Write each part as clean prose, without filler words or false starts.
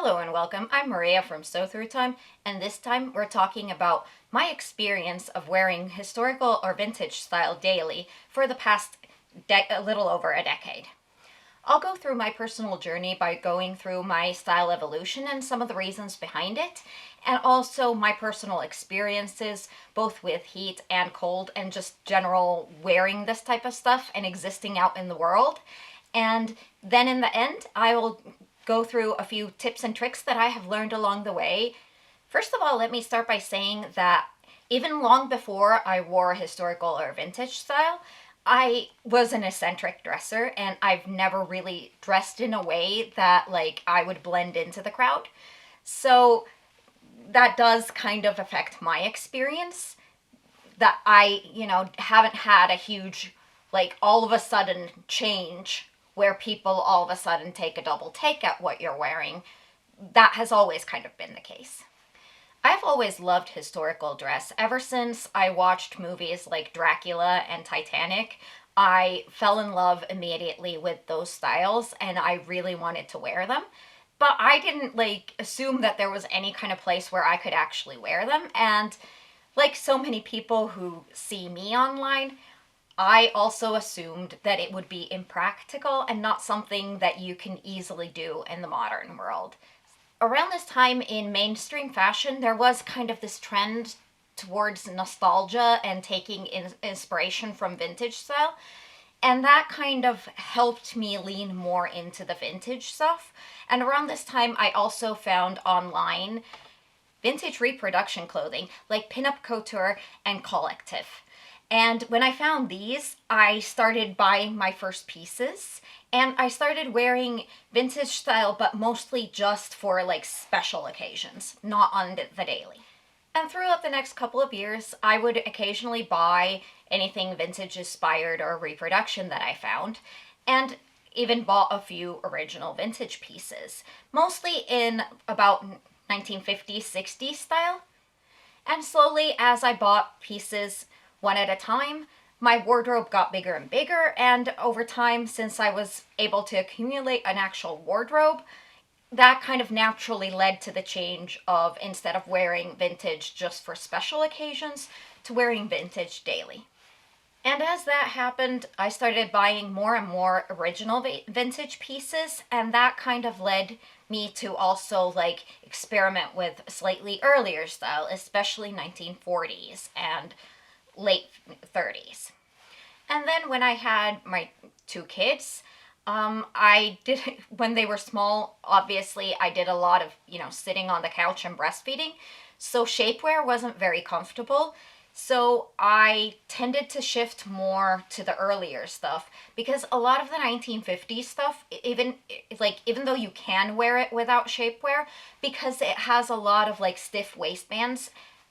Hello and welcome. I'm Maria from Sew Through Time, and this time we're talking about my experience of wearing historical or vintage style daily for the past a little over a decade. I'll go through my personal journey by going through my style evolution and some of the reasons behind it, and also my personal experiences both with heat and cold and just general wearing this type of stuff and existing out in the world. And then in the end, I will go through a few tips and tricks that I have learned along the way. First of all, let me start by saying that even long before I wore historical or vintage style, I was an eccentric dresser and I've never really dressed in a way that I would blend into the crowd. So that does kind of affect my experience, that I, haven't had a huge all of a sudden change where people all of a sudden take a double take at what you're wearing. That has always kind of been the case. I've always loved historical dress. Ever since I watched movies like Dracula and Titanic, I fell in love immediately with those styles and I really wanted to wear them. But I didn't assume that there was any kind of place where I could actually wear them. And like so many people who see me online, I also assumed that it would be impractical and not something that you can easily do in the modern world. Around this time in mainstream fashion, there was kind of this trend towards nostalgia and taking inspiration from vintage style. And that kind of helped me lean more into the vintage stuff. And around this time, I also found online vintage reproduction clothing like Pinup Couture and Collective. And when I found these, I started buying my first pieces and I started wearing vintage style, but mostly just for special occasions, not on the daily. And throughout the next couple of years, I would occasionally buy anything vintage inspired or reproduction that I found, and even bought a few original vintage pieces, mostly in about 1950s, 60s style. And slowly, as I bought pieces one at a time, my wardrobe got bigger and bigger, and over time, since I was able to accumulate an actual wardrobe, that kind of naturally led to the change of, instead of wearing vintage just for special occasions, to wearing vintage daily. And as that happened, I started buying more and more original vintage pieces, and that kind of led me to also experiment with slightly earlier style, especially 1940s and late 30s. And then when I had my two kids, I did, when they were small, obviously I did a lot of, sitting on the couch and breastfeeding. So shapewear wasn't very comfortable. So I tended to shift more to the earlier stuff because a lot of the 1950s stuff, even though you can wear it without shapewear, because it has a lot of stiff waistbands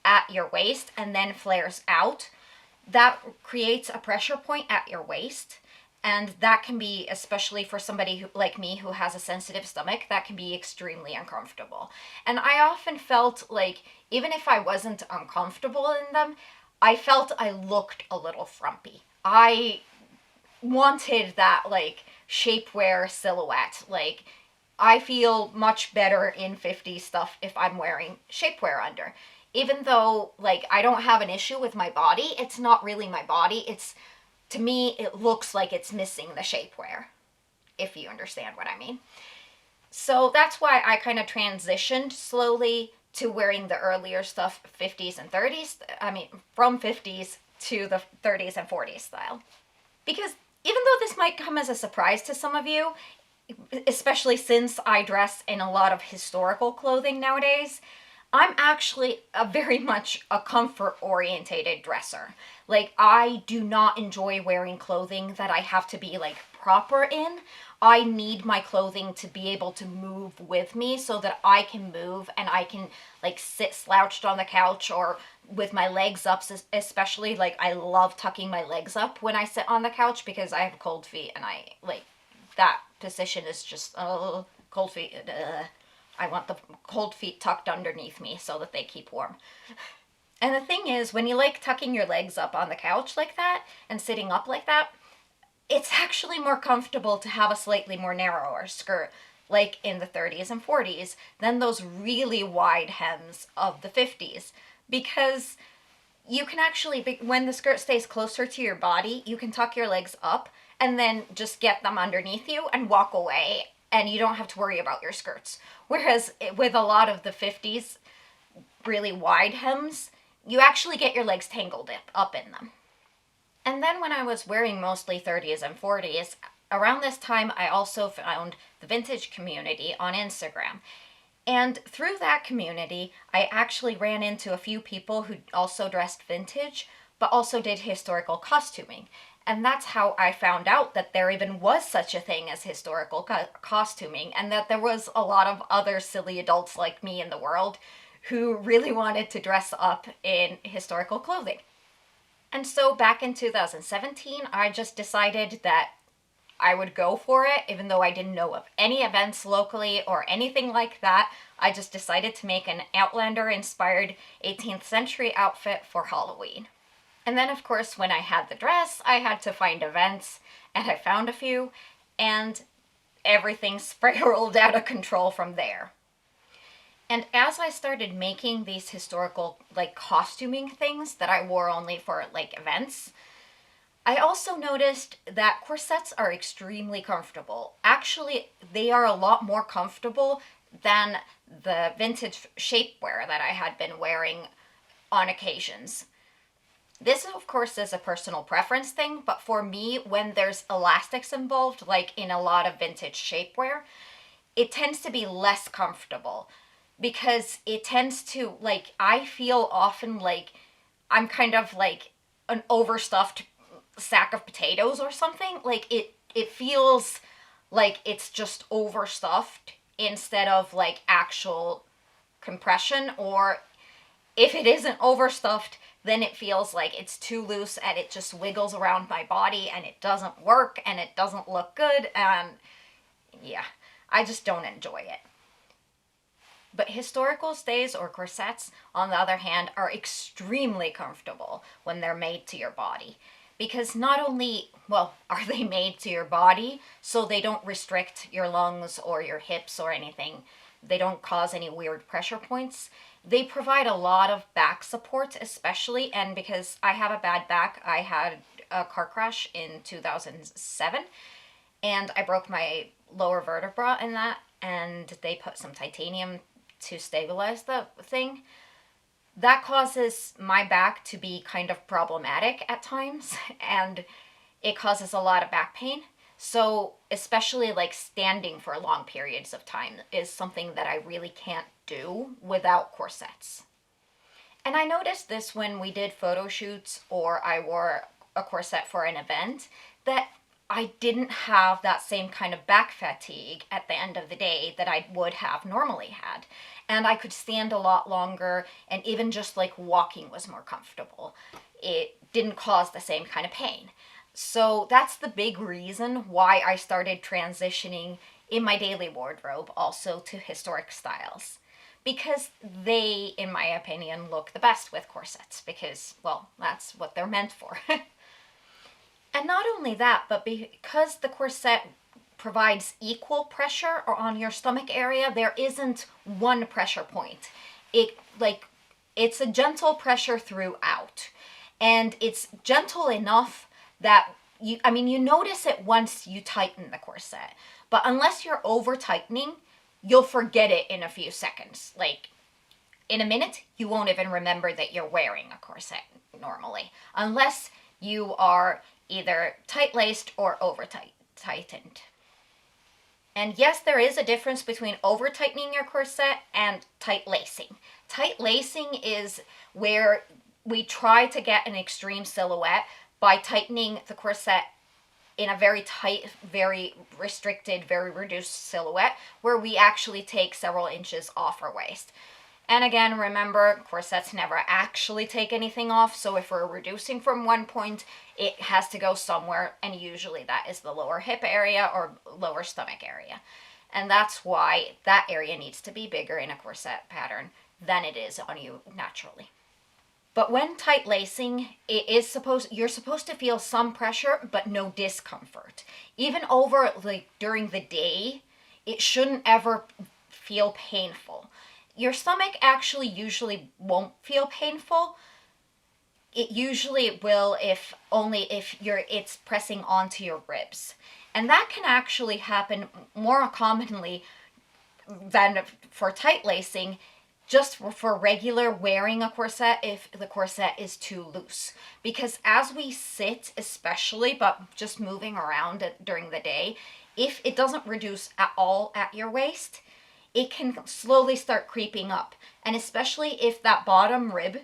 at your waist and then flares out, that creates a pressure point at your waist. And that can be, especially for somebody who, like me, who has a sensitive stomach, that can be extremely uncomfortable. And I often felt even if I wasn't uncomfortable in them, I felt I looked a little frumpy. I wanted that shapewear silhouette. I feel much better in 50s stuff if I'm wearing shapewear under. Even though I don't have an issue with my body, it's not really my body. To me, it looks like it's missing the shapewear, if you understand what I mean. So that's why I kind of transitioned slowly to wearing the earlier stuff, 50s and 30s. I mean, from 50s to the 30s and 40s style. Because even though this might come as a surprise to some of you, especially since I dress in a lot of historical clothing nowadays, I'm actually very much a comfort-orientated dresser. I do not enjoy wearing clothing that I have to be proper in. I need my clothing to be able to move with me so that I can move and I can sit slouched on the couch or with my legs up, especially I love tucking my legs up when I sit on the couch because I have cold feet and I that position is just cold feet. I want the cold feet tucked underneath me so that they keep warm. And the thing is, when you tucking your legs up on the couch like that and sitting up like that, it's actually more comfortable to have a slightly more narrower skirt like in the 30s and 40s, than those really wide hems of the 50s. Because you can actually, when the skirt stays closer to your body, you can tuck your legs up and then just get them underneath you and walk away, and you don't have to worry about your skirts. Whereas with a lot of the 50s really wide hems, you actually get your legs tangled up in them. And then when I was wearing mostly 30s and 40s, around this time I also found the vintage community on Instagram. And through that community, I actually ran into a few people who also dressed vintage, but also did historical costuming. And that's how I found out that there even was such a thing as historical costuming, and that there was a lot of other silly adults like me in the world who really wanted to dress up in historical clothing. And so back in 2017, I just decided that I would go for it, even though I didn't know of any events locally or anything like that. I just decided to make an Outlander inspired 18th century outfit for Halloween. And then, of course, when I had the dress, I had to find events, and I found a few, and everything spiraled out of control from there. And as I started making these historical, like, costuming things that I wore only for, like, events, I also noticed that corsets are extremely comfortable. Actually, they are a lot more comfortable than the vintage shapewear that I had been wearing on occasions. This, of course, is a personal preference thing, but for me, when there's elastics involved, like in a lot of vintage shapewear, it tends to be less comfortable because it tends to, like, I feel often like I'm kind of like an overstuffed sack of potatoes or something. Like it feels like it's just overstuffed instead of like actual compression, or if it isn't overstuffed, then it feels like it's too loose and it just wiggles around my body and it doesn't work and it doesn't look good, and yeah, I just don't enjoy it. But historical stays or corsets, on the other hand, are extremely comfortable when they're made to your body. Because not only, well, are they made to your body, so they don't restrict your lungs or your hips or anything. They don't cause any weird pressure points. They provide a lot of back support, especially, and because I have a bad back, I had a car crash in 2007, and I broke my lower vertebra in that, and they put some titanium to stabilize the thing. That causes my back to be kind of problematic at times, and it causes a lot of back pain. So, especially like standing for long periods of time is something that I really can't do without corsets. And I noticed this when we did photo shoots or I wore a corset for an event, that I didn't have that same kind of back fatigue at the end of the day that I would have normally had. And I could stand a lot longer, and even just like walking was more comfortable. It didn't cause the same kind of pain. So that's the big reason why I started transitioning in my daily wardrobe also to historic styles. Because they, in my opinion, look the best with corsets, because, well, that's what they're meant for. And not only that, but because the corset provides equal pressure on your stomach area, there isn't one pressure point. It's a gentle pressure throughout. And it's gentle enough that you notice it once you tighten the corset. But unless you're over tightening, you'll forget it in a few seconds. Like, in a minute, you won't even remember that you're wearing a corset normally. Unless you are either tight-laced or over-tightened. And yes, there is a difference between over-tightening your corset and tight lacing. Tight lacing is where we try to get an extreme silhouette by tightening the corset in a very tight, very restricted, very reduced silhouette, where we actually take several inches off our waist. And again, remember, corsets never actually take anything off, so if we're reducing from one point, it has to go somewhere, and usually that is the lower hip area or lower stomach area. And that's why that area needs to be bigger in a corset pattern than it is on you naturally. But when tight lacing, you're supposed to feel some pressure, but no discomfort. Even over, like, during the day, it shouldn't ever feel painful. Your stomach actually usually won't feel painful. It usually will if only if it's pressing onto your ribs. And that can actually happen more commonly than for tight lacing, just for regular wearing a corset if the corset is too loose. Because as we sit, especially, but just moving around during the day, if it doesn't reduce at all at your waist, it can slowly start creeping up. And especially if that bottom rib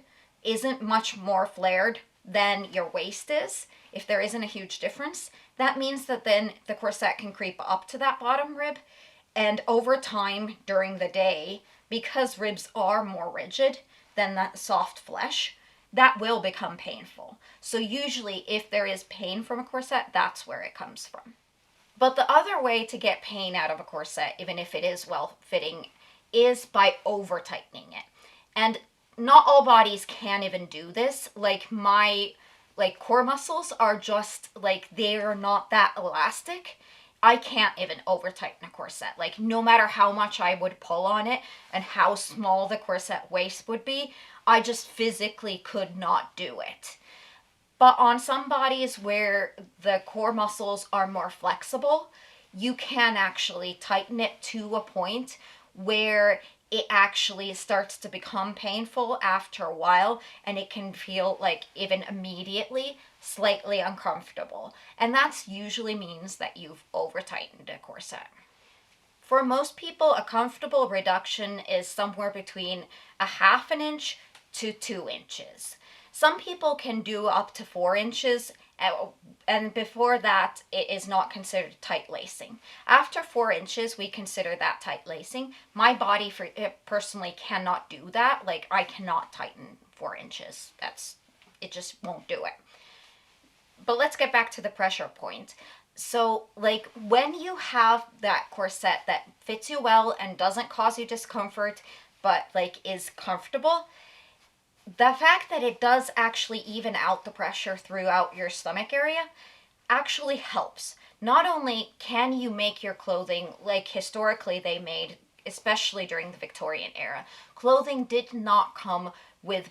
isn't much more flared than your waist is, if there isn't a huge difference, that means that then the corset can creep up to that bottom rib. And over time during the day, because ribs are more rigid than that soft flesh, that will become painful. So usually if there is pain from a corset, that's where it comes from. But the other way to get pain out of a corset, even if it is well fitting, is by over tightening it. And not all bodies can even do this. Like my core muscles are just like, they're not that elastic. I can't even over tighten a corset. Like no matter how much I would pull on it and how small the corset waist would be, I just physically could not do it. But on some bodies where the core muscles are more flexible, you can actually tighten it to a point where it actually starts to become painful after a while, and it can feel like even immediately slightly uncomfortable. And that usually means that you've over tightened a corset. For most people, a comfortable reduction is somewhere between a half an inch to 2 inches. Some people can do up to 4 inches, and before that, it is not considered tight lacing. After 4 inches, we consider that tight lacing. My body personally cannot do that. Like, I cannot tighten 4 inches. It just won't do it. But let's get back to the pressure point. So, like, when you have that corset that fits you well and doesn't cause you discomfort, but, like, is comfortable, the fact that it does actually even out the pressure throughout your stomach area actually helps. Not only can you make your clothing like historically they made, especially during the Victorian era, clothing did not come with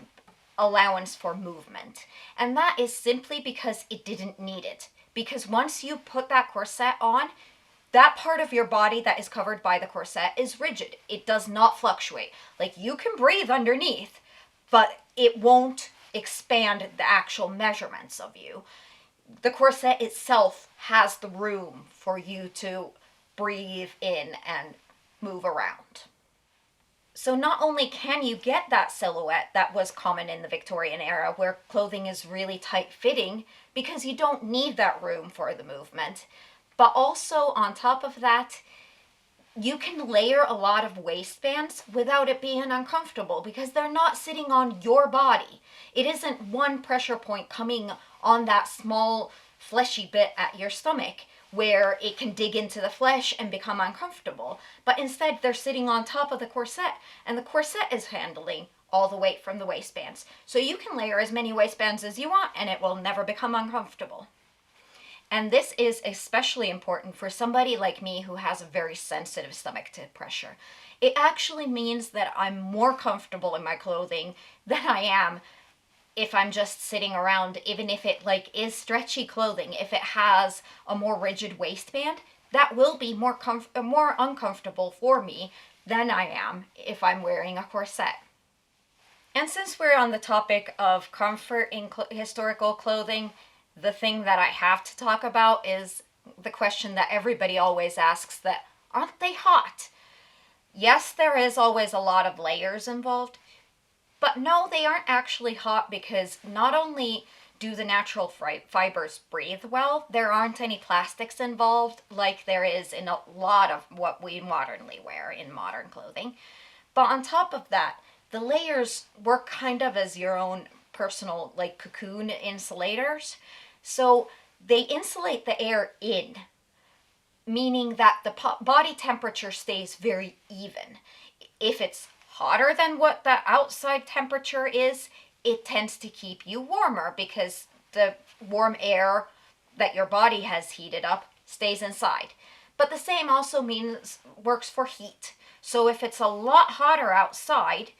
allowance for movement. And that is simply because it didn't need it. Because once you put that corset on, that part of your body that is covered by the corset is rigid. It does not fluctuate. Like, you can breathe underneath, but it won't expand the actual measurements of you. The corset itself has the room for you to breathe in and move around. So not only can you get that silhouette that was common in the Victorian era, where clothing is really tight fitting because you don't need that room for the movement, but also on top of that, you can layer a lot of waistbands without it being uncomfortable because they're not sitting on your body. It isn't one pressure point coming on that small fleshy bit at your stomach where it can dig into the flesh and become uncomfortable. But instead, they're sitting on top of the corset, and the corset is handling all the weight from the waistbands. So you can layer as many waistbands as you want, and it will never become uncomfortable. And this is especially important for somebody like me who has a very sensitive stomach to pressure. It actually means that I'm more comfortable in my clothing than I am if I'm just sitting around, even if it like is stretchy clothing. If it has a more rigid waistband, that will be more uncomfortable for me than I am if I'm wearing a corset. And since we're on the topic of comfort in historical clothing, the thing that I have to talk about is the question that everybody always asks, that aren't they hot? Yes, there is always a lot of layers involved, but no, they aren't actually hot because not only do the natural fibers breathe well, there aren't any plastics involved like there is in a lot of what we modernly wear in modern clothing. But on top of that, the layers work kind of as your own personal like cocoon insulators. So they insulate the air in, meaning that the body temperature stays very even. If it's hotter than what the outside temperature is, it tends to keep you warmer because the warm air that your body has heated up stays inside. But the same also means works for heat. So if it's a lot hotter outside,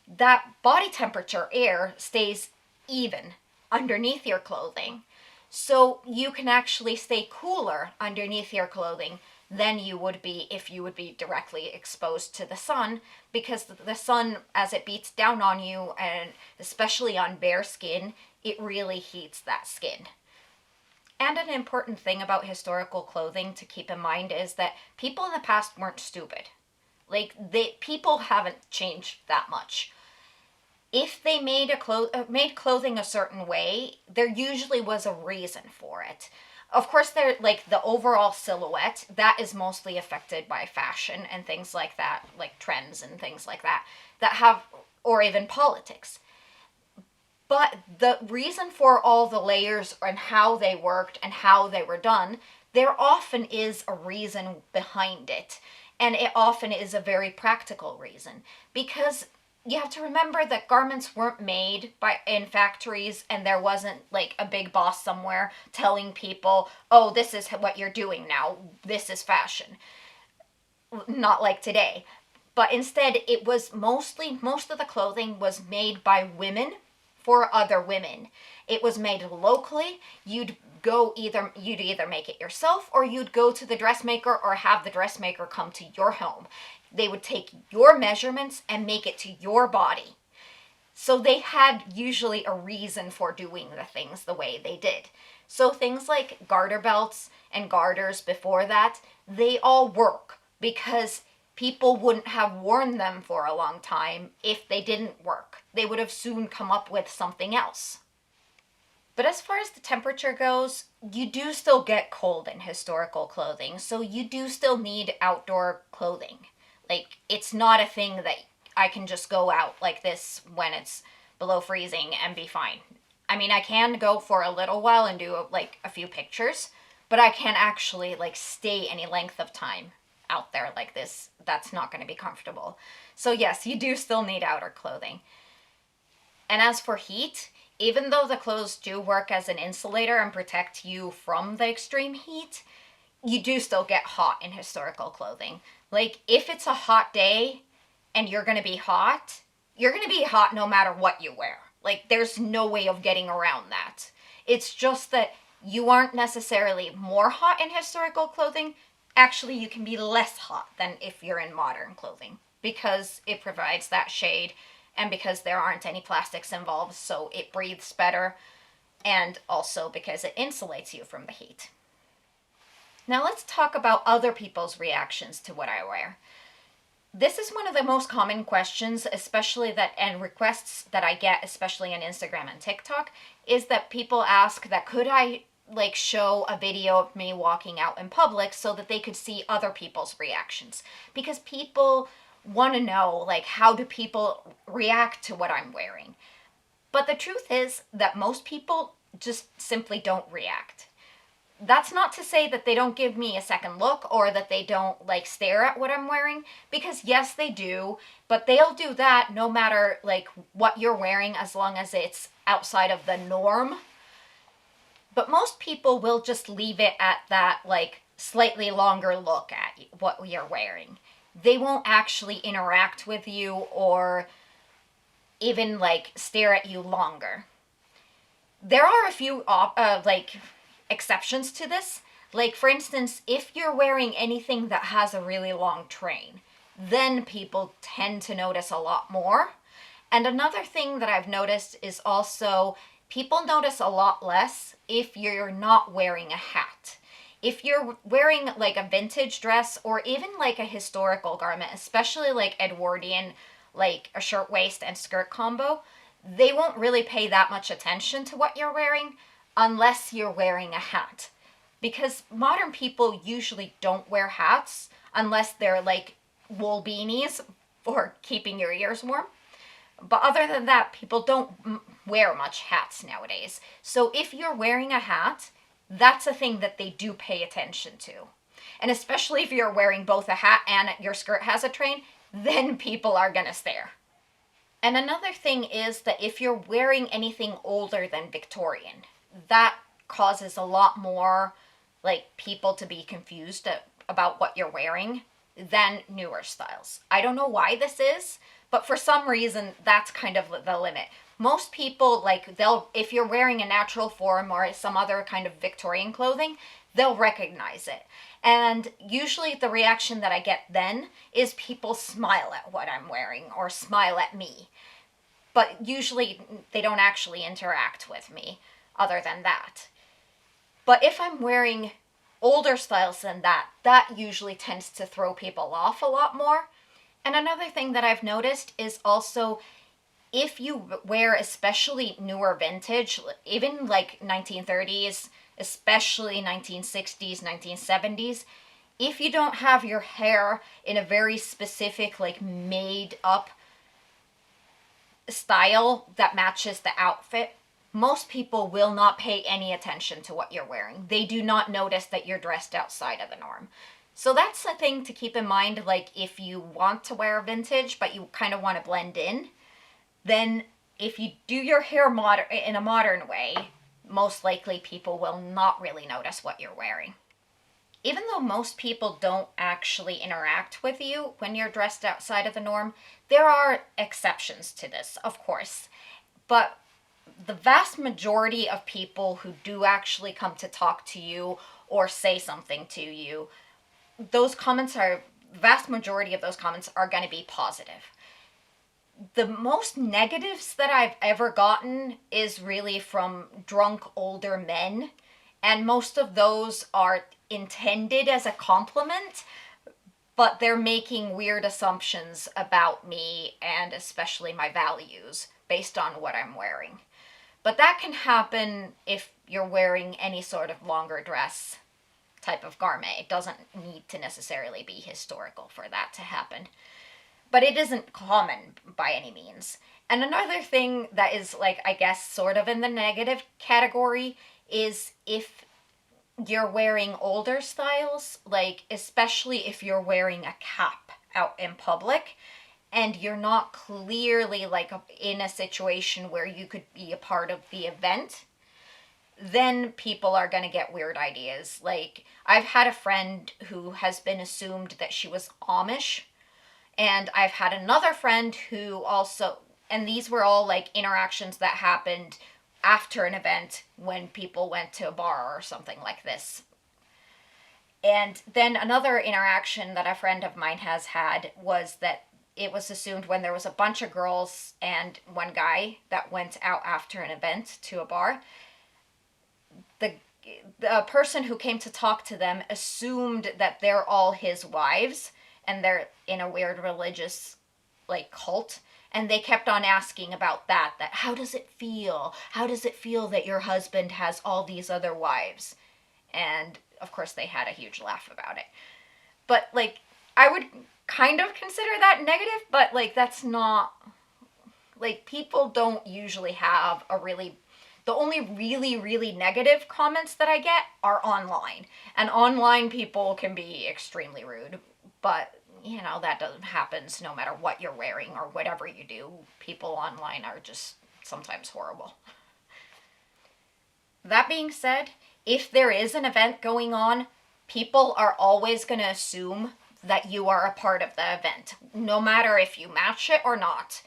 that body temperature air stays even underneath your clothing. So you can actually stay cooler underneath your clothing than you would be if you would be directly exposed to the sun, because the sun, as it beats down on you, and especially on bare skin, it really heats that skin. And an important thing about historical clothing to keep in mind is that people in the past weren't stupid. Like, people haven't changed that much. If they made clothing a certain way, there usually was a reason for it. Of course, they're like the overall silhouette that is mostly affected by fashion and things like that, like trends and things like that, that have, or even politics. But the reason for all the layers and how they worked and how they were done, there often is a reason behind it. And it often is a very practical reason, because you have to remember that garments weren't made in factories, and there wasn't like a big boss somewhere telling people, oh, this is what you're doing now, this is fashion. Not like today. But instead, it was most of the clothing was made by women for other women. It was made locally. You'd either make it yourself, or you'd go to the dressmaker or have the dressmaker come to your home. They would take your measurements and make it to your body. So they had usually a reason for doing the things the way they did. So things like garter belts and garters before that, they all work because people wouldn't have worn them for a long time if they didn't work. They would have soon come up with something else. But as far as the temperature goes, you do still get cold in historical clothing, so you do still need outdoor clothing. Like, it's not a thing that I can just go out like this when it's below freezing and be fine. I mean, I can go for a little while and do like a few pictures, but I can't actually like stay any length of time out there like this. That's not going to be comfortable. So yes, you do still need outer clothing. And as for heat, even though the clothes do work as an insulator and protect you from the extreme heat, you do still get hot in historical clothing. Like, if it's a hot day and you're going to be hot, you're going to be hot no matter what you wear. Like, there's no way of getting around that. It's just that you aren't necessarily more hot in historical clothing. Actually, you can be less hot than if you're in modern clothing, because it provides that shade and because there aren't any plastics involved, so it breathes better, and also because it insulates you from the heat. Now let's talk about other people's reactions to what I wear. This is one of the most common questions, and requests that I get, especially on Instagram and TikTok, is that people ask that could I like show a video of me walking out in public so that they could see other people's reactions, because people want to know, like, how do people react to what I'm wearing. But the truth is that most people just simply don't react. That's not to say that they don't give me a second look or that they don't like stare at what I'm wearing, because yes, they do, but they'll do that no matter like what you're wearing, as long as it's outside of the norm. But most people will just leave it at that like slightly longer look at what you're wearing. They won't actually interact with you or even like stare at you longer. There are a few exceptions to this. Like, for instance, if you're wearing anything that has a really long train, then people tend to notice a lot more. And another thing that I've noticed is also people notice a lot less if you're not wearing a hat. If you're wearing like a vintage dress or even like a historical garment, especially like Edwardian, like a shirtwaist and skirt combo, they won't really pay that much attention to what you're wearing unless you're wearing a hat. Because modern people usually don't wear hats unless they're like wool beanies for keeping your ears warm. But other than that, people don't wear much hats nowadays. So if you're wearing a hat, that's a thing that they do pay attention to. And especially if you're wearing both a hat and your skirt has a train, then people are gonna stare. And another thing is that if you're wearing anything older than Victorian, that causes a lot more like people to be confused about what you're wearing than newer styles. I don't know why this is, but for some reason, that's kind of the limit. Most people, like, if you're wearing a natural form or some other kind of Victorian clothing, they'll recognize it. And usually the reaction that I get then is people smile at what I'm wearing or smile at me. But usually they don't actually interact with me other than that. But if I'm wearing older styles than that, that usually tends to throw people off a lot more. And another thing that I've noticed is also if you wear especially newer vintage, even like 1930s, especially 1960s, 1970s, if you don't have your hair in a very specific, like made up style that matches the outfit, most people will not pay any attention to what you're wearing. They do not notice that you're dressed outside of the norm. So that's a thing to keep in mind, like if you want to wear vintage but you kind of want to blend in, then if you do your hair in a modern way, most likely people will not really notice what you're wearing. Even though most people don't actually interact with you when you're dressed outside of the norm, there are exceptions to this, of course. But the vast majority of people who do actually come to talk to you or say something to you, vast majority of those comments are going to be positive. The most negatives that I've ever gotten is really from drunk older men, and most of those are intended as a compliment, but they're making weird assumptions about me and especially my values based on what I'm wearing. But that can happen if you're wearing any sort of longer dress type of garment. It doesn't need to necessarily be historical for that to happen. But it isn't common by any means. And another thing that is, like, I guess sort of in the negative category is if you're wearing older styles, like especially if you're wearing a cap out in public and you're not clearly like in a situation where you could be a part of the event, then people are going to get weird ideas. Like, I've had a friend who has been assumed that she was Amish, and I've had another friend who also, and these were all like interactions that happened after an event when people went to a bar or something like this. And then another interaction that a friend of mine has had was that it was assumed when there was a bunch of girls and one guy that went out after an event to a bar, the person who came to talk to them assumed that they're all his wives and they're in a weird religious like cult, and they kept on asking about that how does it feel that your husband has all these other wives? And of course they had a huge laugh about it. But like, I would kind of consider that negative, but like that's not, like, people don't usually have the only really negative comments that I get are online. And online people can be extremely rude. But, you know, that doesn't happen no matter what you're wearing or whatever you do. People online are just sometimes horrible. That being said, if there is an event going on, people are always going to assume that you are a part of the event, no matter if you match it or not.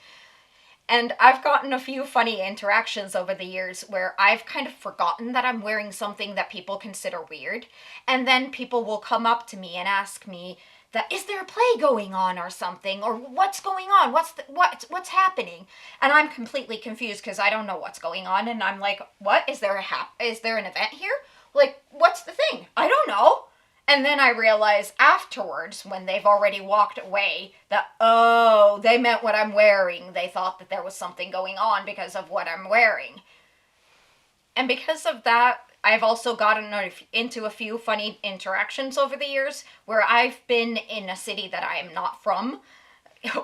And I've gotten a few funny interactions over the years where I've kind of forgotten that I'm wearing something that people consider weird. And then people will come up to me and ask me that, is there a play going on or something? Or what's going on? What's happening? And I'm completely confused because I don't know what's going on. And I'm like, what? Is there an event here? Like, what's the thing? I don't know. And then I realize afterwards, when they've already walked away, that, oh, they meant what I'm wearing. They thought that there was something going on because of what I'm wearing. And because of that, I've also gotten into a few funny interactions over the years where I've been in a city that I am not from,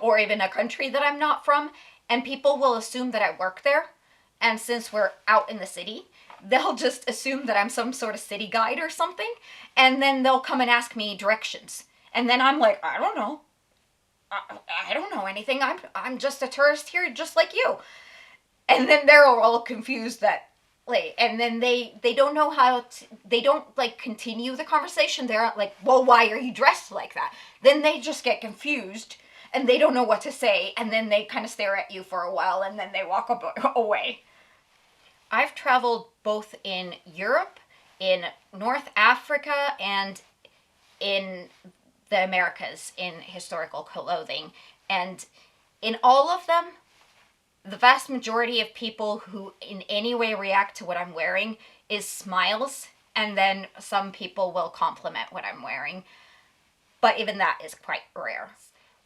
or even a country that I'm not from, and people will assume that I work there. And since we're out in the city, they'll just assume that I'm some sort of city guide or something, and then they'll come and ask me directions. And then I'm like, I don't know. I don't know anything. I'm just a tourist here, just like you. And then they're all confused that Like, and then they don't know how to, they don't like continue the conversation. They're like, well, why are you dressed like that? Then they just get confused and they don't know what to say, and then they kind of stare at you for a while and then they walk away. I've traveled both in Europe, in North Africa, and in the Americas in historical clothing. And in all of them, the vast majority of people who in any way react to what I'm wearing is smiles, and then some people will compliment what I'm wearing. But even that is quite rare.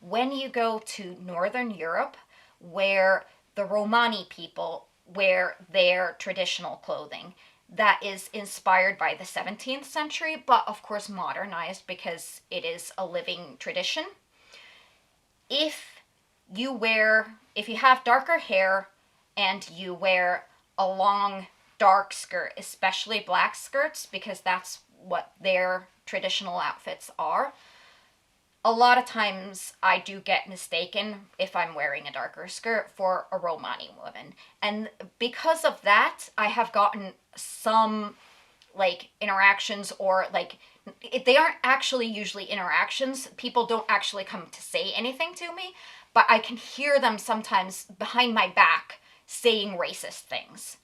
When you go to Northern Europe, where the Romani people wear their traditional clothing, that is inspired by the 17th century, but of course modernized because it is a living tradition. If if you have darker hair and you wear a long dark skirt, especially black skirts, because that's what their traditional outfits are, a lot of times I do get mistaken if I'm wearing a darker skirt for a Romani woman. And because of that, I have gotten some like interactions, or like they aren't actually usually interactions. People don't actually come to say anything to me, but I can hear them sometimes behind my back saying racist things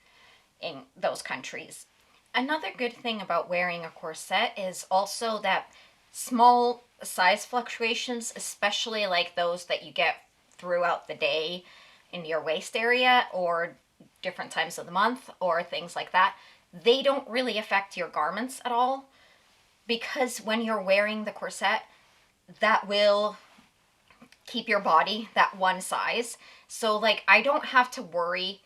in those countries. Another good thing about wearing a corset is also that small size fluctuations, especially like those that you get throughout the day in your waist area or different times of the month or things like that, they don't really affect your garments at all, because when you're wearing the corset, that will keep your body that one size. So like I don't have to worry.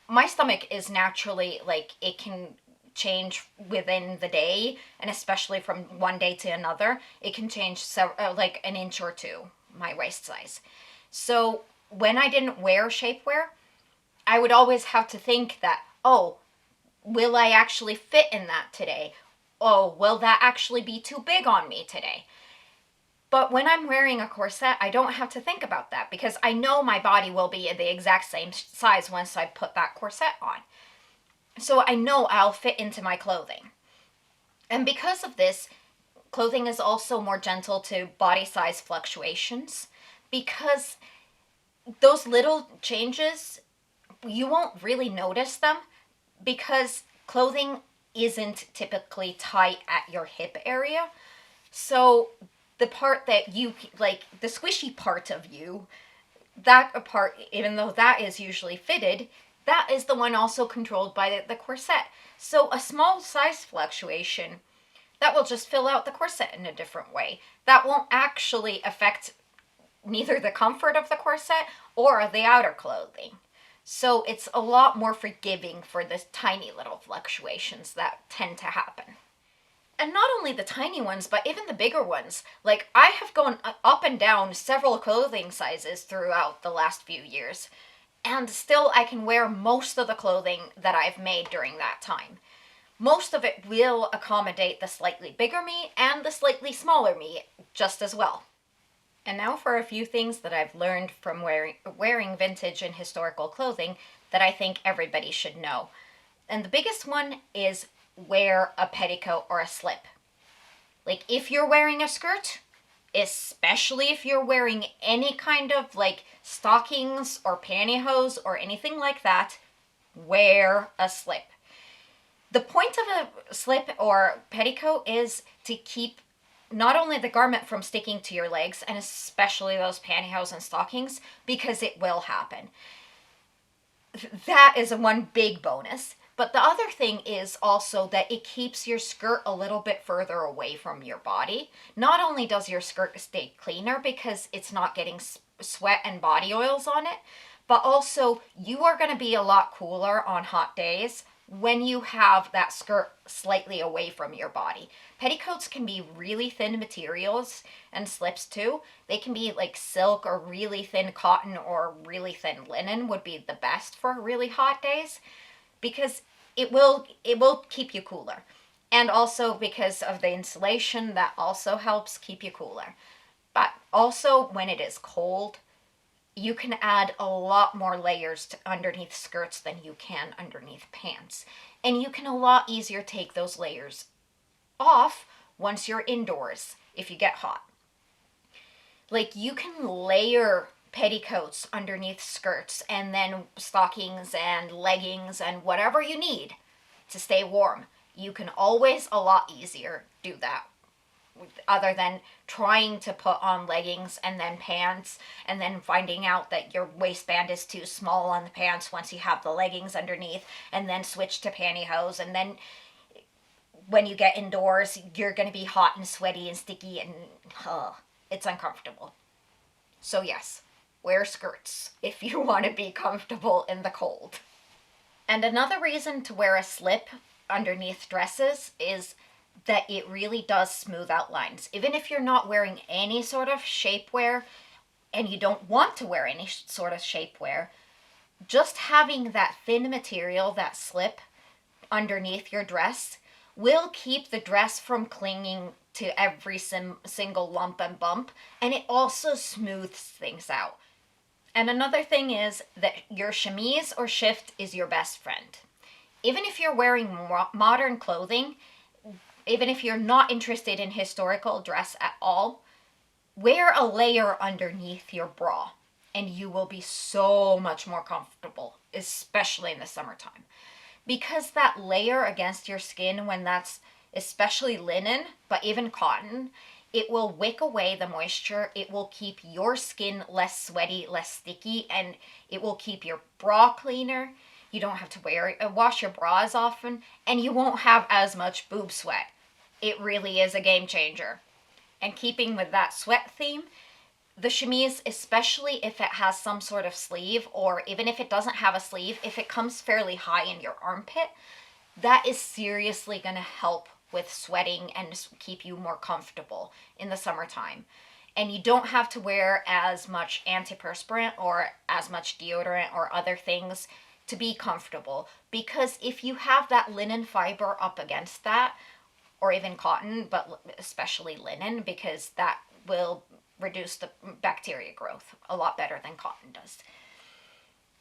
My stomach is naturally like it can change within the day, and especially from one day to another, it can change like an inch or two, my waist size. So when I didn't wear shapewear, I would always have to think that, oh, will I actually fit in that today? Oh, will that actually be too big on me today? But when I'm wearing a corset, I don't have to think about that because I know my body will be the exact same size once I put that corset on. So I know I'll fit into my clothing. And because of this, clothing is also more gentle to body size fluctuations, because those little changes, you won't really notice them because clothing isn't typically tight at your hip area. So the part that you like, the squishy part of you, that part, even though that is usually fitted, that is the one also controlled by the corset. So a small size fluctuation, that will just fill out the corset in a different way. That won't actually affect neither the comfort of the corset or the outer clothing. So it's a lot more forgiving for the tiny little fluctuations that tend to happen. And not only the tiny ones, but even the bigger ones. Like, I have gone up and down several clothing sizes throughout the last few years, and still I can wear most of the clothing that I've made during that time. Most of it will accommodate the slightly bigger me and the slightly smaller me just as well. And now for a few things that I've learned from wearing vintage and historical clothing that I think everybody should know. And the biggest one is wear a petticoat or a slip. Like, if you're wearing a skirt, especially if you're wearing any kind of like stockings or pantyhose or anything like that, wear a slip. The point of a slip or petticoat is to keep not only the garment from sticking to your legs, and especially those pantyhose and stockings, because it will happen. That is one big bonus. But the other thing is also that it keeps your skirt a little bit further away from your body. Not only does your skirt stay cleaner because it's not getting sweat and body oils on it, but also you are going to be a lot cooler on hot days when you have that skirt slightly away from your body. Petticoats can be really thin materials, and slips too. They can be like silk or really thin cotton or really thin linen would be the best for really hot days, because it will keep you cooler. And also because of the insulation, that also helps keep you cooler. But also when it is cold, you can add a lot more layers to underneath skirts than you can underneath pants. And you can a lot easier take those layers off once you're indoors if you get hot. Like, you can layer petticoats underneath skirts and then stockings and leggings and whatever you need to stay warm. You can always a lot easier do that, other than trying to put on leggings and then pants and then finding out that your waistband is too small on the pants once you have the leggings underneath, and then switch to pantyhose, and then when you get indoors you're going to be hot and sweaty and sticky and it's uncomfortable. So yes, wear skirts if you want to be comfortable in the cold. And another reason to wear a slip underneath dresses is that it really does smooth out lines. Even if you're not wearing any sort of shapewear and you don't want to wear any sort of shapewear, just having that thin material, that slip underneath your dress, will keep the dress from clinging to every single lump and bump, and it also smooths things out. And another thing is that your chemise or shift is your best friend. Even if you're wearing modern clothing, even if you're not interested in historical dress at all, wear a layer underneath your bra and you will be so much more comfortable, especially in the summertime. Because that layer against your skin, when that's especially linen, but even cotton, it will wick away the moisture. It will keep your skin less sweaty, less sticky, and it will keep your bra cleaner. You don't have to wash your bra as often, and you won't have as much boob sweat. It really is a game changer. And keeping with that sweat theme, the chemise, especially if it has some sort of sleeve, or even if it doesn't have a sleeve, if it comes fairly high in your armpit, that is seriously going to help with sweating and keep you more comfortable in the summertime. And you don't have to wear as much antiperspirant or as much deodorant or other things to be comfortable, because if you have that linen fiber up against that, or even cotton, but especially linen, because that will reduce the bacteria growth a lot better than cotton does.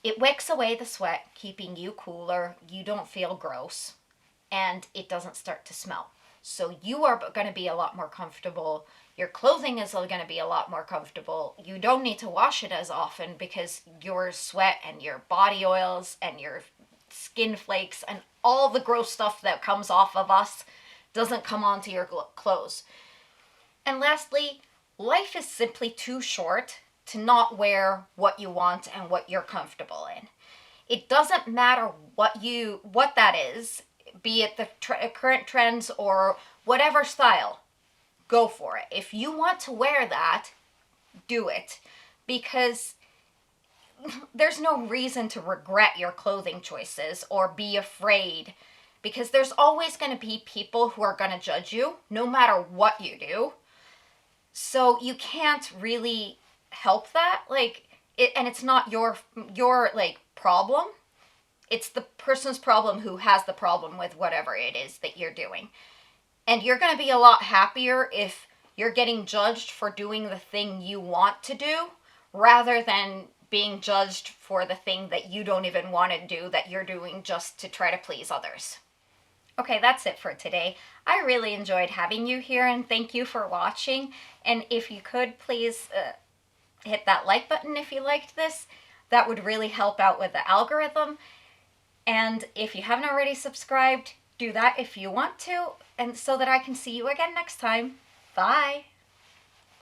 It wicks away the sweat, keeping you cooler, you don't feel gross, and it doesn't start to smell. So you are going to be a lot more comfortable. Your clothing is going to be a lot more comfortable. You don't need to wash it as often because your sweat and your body oils and your skin flakes and all the gross stuff that comes off of us doesn't come onto your clothes. And lastly, life is simply too short to not wear what you want and what you're comfortable in. It doesn't matter what that is, be it the current trends or whatever style, go for it. If you want to wear that, do it, because there's no reason to regret your clothing choices or be afraid, because there's always going to be people who are going to judge you no matter what you do. So you can't really help that, and it's not your problem. It's the person's problem who has the problem with whatever it is that you're doing. And you're going to be a lot happier if you're getting judged for doing the thing you want to do, rather than being judged for the thing that you don't even want to do, that you're doing just to try to please others. Okay, that's it for today. I really enjoyed having you here, and thank you for watching. And if you could, please hit that like button if you liked this. That would really help out with the algorithm. And if you haven't already subscribed, do that if you want to, and so that I can see you again next time. Bye!